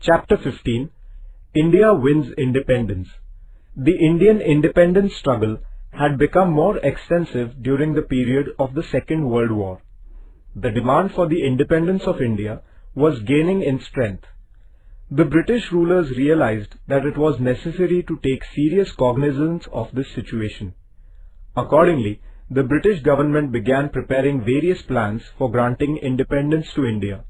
Chapter 15. India wins independence. The Indian independence struggle had become more extensive during the period of the Second World War. The demand for the independence of India was gaining in strength. The British rulers realized that it was necessary to take serious cognizance of this situation. Accordingly, the British government began preparing various plans for granting independence to India.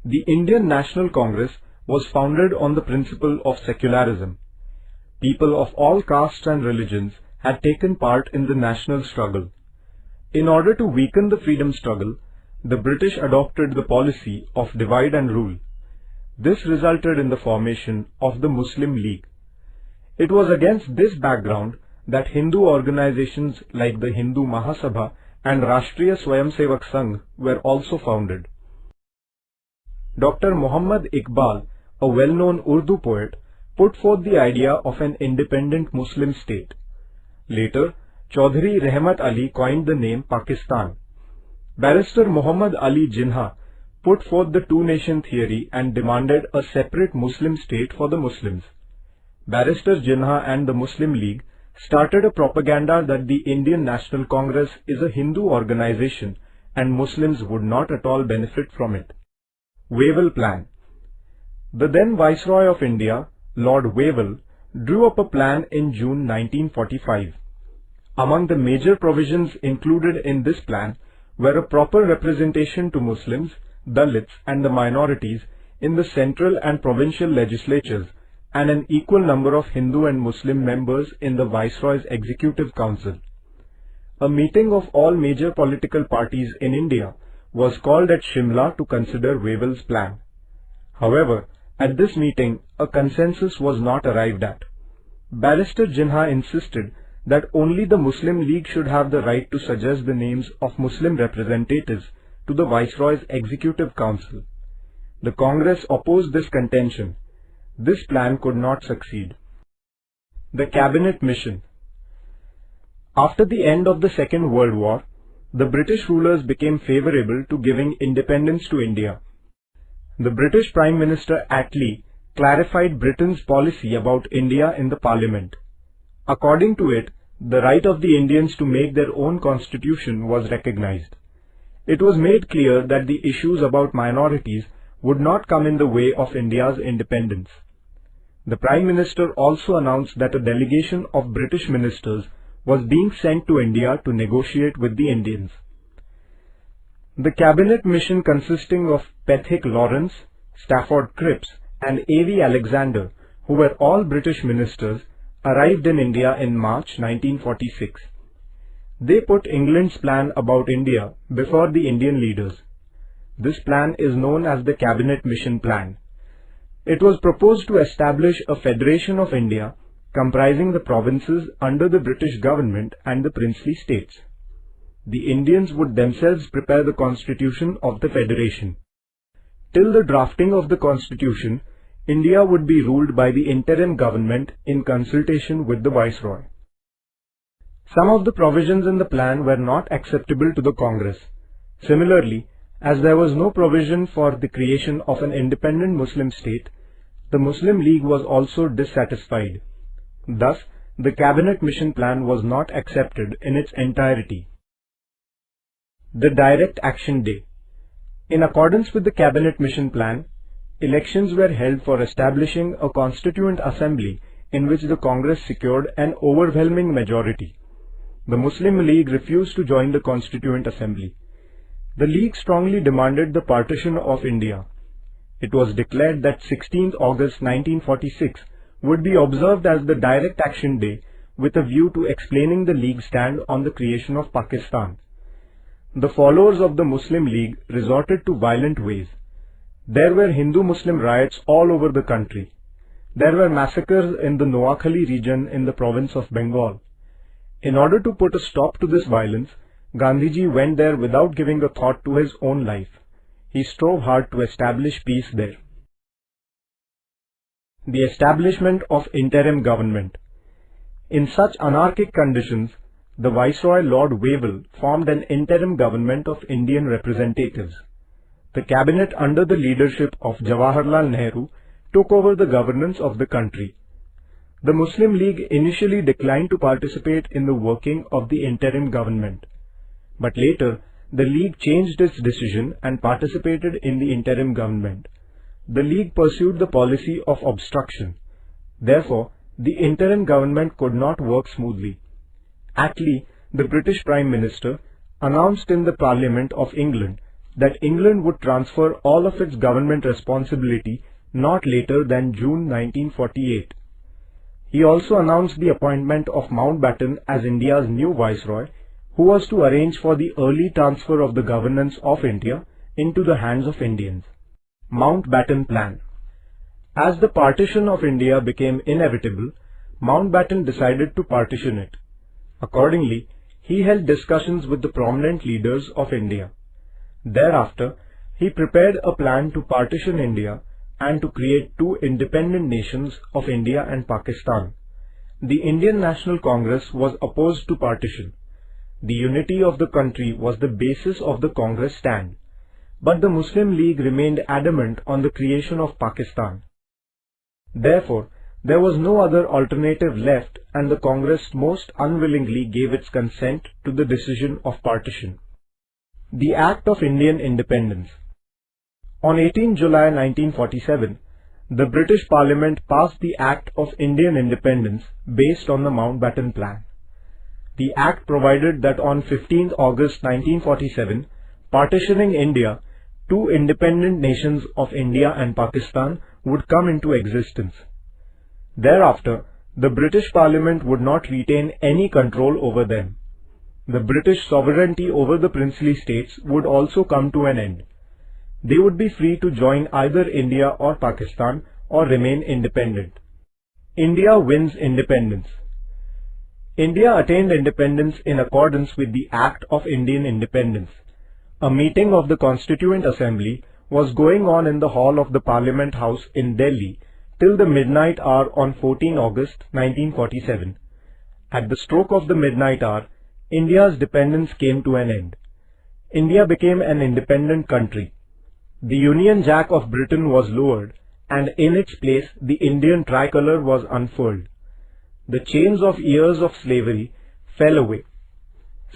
The Indian National Congress was founded on the principle of secularism. People of all castes and religions had taken part in the national struggle. In order to weaken the freedom struggle, the British adopted the policy of divide and rule. This resulted in the formation of the Muslim League. It was against this background that Hindu organizations like the Hindu Mahasabha and Rashtriya Swayamsevak Sangh were also founded. Dr. Muhammad Iqbal, a well-known Urdu poet, put forth the idea of an independent Muslim state. Later, Chaudhry Rahmat Ali coined the name Pakistan. Barrister Muhammad Ali Jinnah put forth the two-nation theory and demanded a separate Muslim state for the Muslims. Barrister Jinnah and the Muslim League started a propaganda that the Indian National Congress is a Hindu organization and Muslims would not at all benefit from it. Wavell Plan. The then Viceroy of India, Lord Wavell, drew up a plan in June 1945. Among the major provisions included in this plan were a proper representation to Muslims, Dalits and the minorities in the central and provincial legislatures and an equal number of Hindu and Muslim members in the Viceroy's Executive Council. A meeting of all major political parties in India was called at Shimla to consider Wavell's plan. However, at this meeting, a consensus was not arrived at. Barrister Jinnah insisted that only the Muslim League should have the right to suggest the names of Muslim representatives to the Viceroy's Executive Council. The Congress opposed this contention. This plan could not succeed. The Cabinet Mission. After the end of the Second World War, the British rulers became favorable to giving independence to India. The British Prime Minister Attlee clarified Britain's policy about India in the Parliament. According to it, the right of the Indians to make their own constitution was recognized. It was made clear that the issues about minorities would not come in the way of India's independence. The Prime Minister also announced that a delegation of British ministers was being sent to India to negotiate with the Indians. The Cabinet Mission, consisting of Pethick Lawrence, Stafford Cripps and A.V. Alexander, who were all British ministers, arrived in India in March 1946. They put England's plan about India before the Indian leaders. This plan is known as the Cabinet Mission Plan. It was proposed to establish a Federation of India comprising the provinces under the British government and the princely states. The Indians would themselves prepare the constitution of the Federation. Till the drafting of the constitution, India would be ruled by the interim government in consultation with the Viceroy. Some of the provisions in the plan were not acceptable to the Congress. Similarly, as there was no provision for the creation of an independent Muslim state, the Muslim League was also dissatisfied. Thus, the Cabinet Mission Plan was not accepted in its entirety. The Direct Action Day. In accordance with the Cabinet Mission Plan, elections were held for establishing a Constituent Assembly in which the Congress secured an overwhelming majority. The Muslim League refused to join the Constituent Assembly. The League strongly demanded the partition of India. It was declared that 16th August 1946 would be observed as the Direct Action Day with a view to explaining the League's stand on the creation of Pakistan. The followers of the Muslim League resorted to violent ways. There were Hindu-Muslim riots all over the country. There were massacres in the Noakhali region in the province of Bengal. In order to put a stop to this violence, Gandhiji went there without giving a thought to his own life. He strove hard to establish peace there. The establishment of interim government. In such anarchic conditions, the Viceroy Lord Wavell formed an interim government of Indian representatives. the cabinet under the leadership of Jawaharlal Nehru took over the governance of the country. The Muslim League initially declined to participate in the working of the interim government, but later the League changed its decision and participated in the interim government. The League pursued the policy of obstruction. Therefore, the interim government could not work smoothly. Attlee, the British Prime Minister, announced in the Parliament of England that England would transfer all of its government responsibility not later than June 1948. He also announced the appointment of Mountbatten as India's new Viceroy, who was to arrange for the early transfer of the governance of India into the hands of Indians. Mountbatten Plan. As the partition of India became inevitable, Mountbatten decided to partition it. Accordingly, he held discussions with the prominent leaders of India. Thereafter, he prepared a plan to partition India and to create two independent nations of India and Pakistan. The Indian National Congress was opposed to partition. The unity of the country was the basis of the Congress stand, but the Muslim League remained adamant on the creation of Pakistan. Therefore, there was no other alternative left, and the Congress most unwillingly gave its consent to the decision of partition. The Act of Indian Independence. On 18 July 1947, the British Parliament passed the Act of Indian Independence based on the Mountbatten Plan. The Act provided that on 15 August 1947, partitioning India, two independent nations of India and Pakistan would come into existence. Thereafter, the British Parliament would not retain any control over them. The British sovereignty over the princely states would also come to an end. They would be free to join either India or Pakistan or remain independent. India wins independence. India attained independence in accordance with the Act of Indian Independence. A meeting of the Constituent Assembly was going on in the hall of the Parliament House in Delhi till the midnight hour on 14 August 1947. At the stroke of the midnight hour, India's dependence came to an end. India became an independent country. The Union Jack of Britain was lowered, and in its place the Indian tricolour was unfurled. The chains of years of slavery fell away.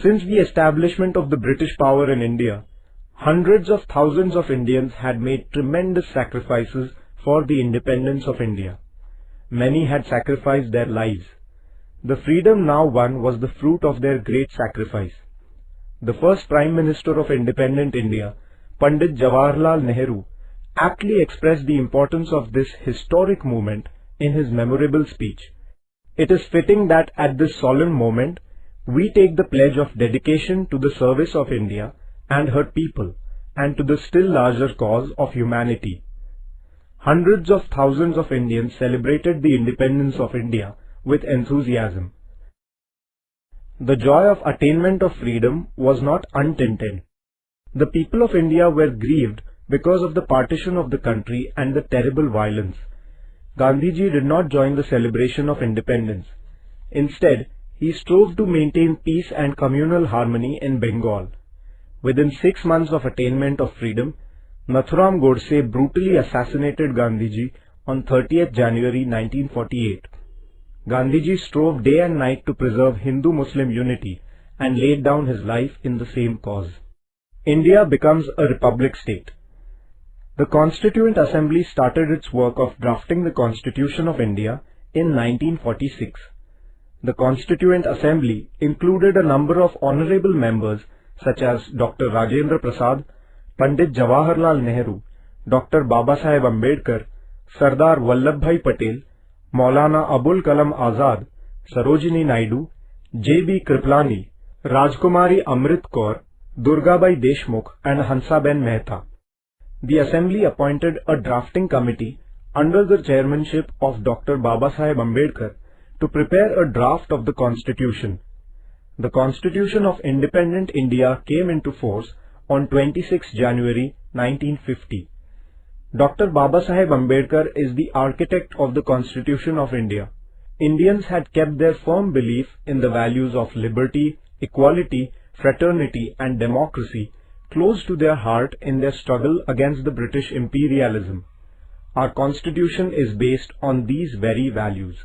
Since the establishment of the British power in India, hundreds of thousands of Indians had made tremendous sacrifices for the independence of India. Many had sacrificed their lives. The freedom now won was the fruit of their great sacrifice. The first Prime Minister of independent India, Pandit Jawaharlal Nehru, aptly expressed the importance of this historic movement in his memorable speech. It is fitting that at this solemn moment, we take the pledge of dedication to the service of India and her people, and to the still larger cause of humanity. Hundreds of thousands of Indians celebrated the independence of India with enthusiasm. The joy of attainment of freedom was not untinted. The people of India were grieved because of the partition of the country and the terrible violence. Gandhiji did not join the celebration of independence. Instead, he strove to maintain peace and communal harmony in Bengal. Within 6 months of attainment of freedom, Nathuram Godse brutally assassinated Gandhiji on 30th January 1948. Gandhiji strove day and night to preserve Hindu-Muslim unity and laid down his life in the same cause. India becomes a republic state. The Constituent Assembly started its work of drafting the Constitution of India in 1946. The Constituent Assembly included a number of honorable members such as Dr. Rajendra Prasad, Pandit Jawaharlal Nehru, Dr. Babasaheb Ambedkar, Sardar Vallabhbhai Patel, Maulana Abul Kalam Azad, Sarojini Naidu, J.B. Kripalani, Rajkumari Amrit Kaur, Durgabai Deshmukh and Hansaben Mehta. The Assembly appointed a drafting committee under the chairmanship of Dr. Babasaheb Ambedkar to prepare a draft of the Constitution. The Constitution of Independent India came into force on 26 January 1950. Dr. Babasaheb Ambedkar is the architect of the Constitution of India. Indians had kept their firm belief in the values of liberty, equality, fraternity and democracy close to their heart in their struggle against the British imperialism. Our Constitution is based on these very values.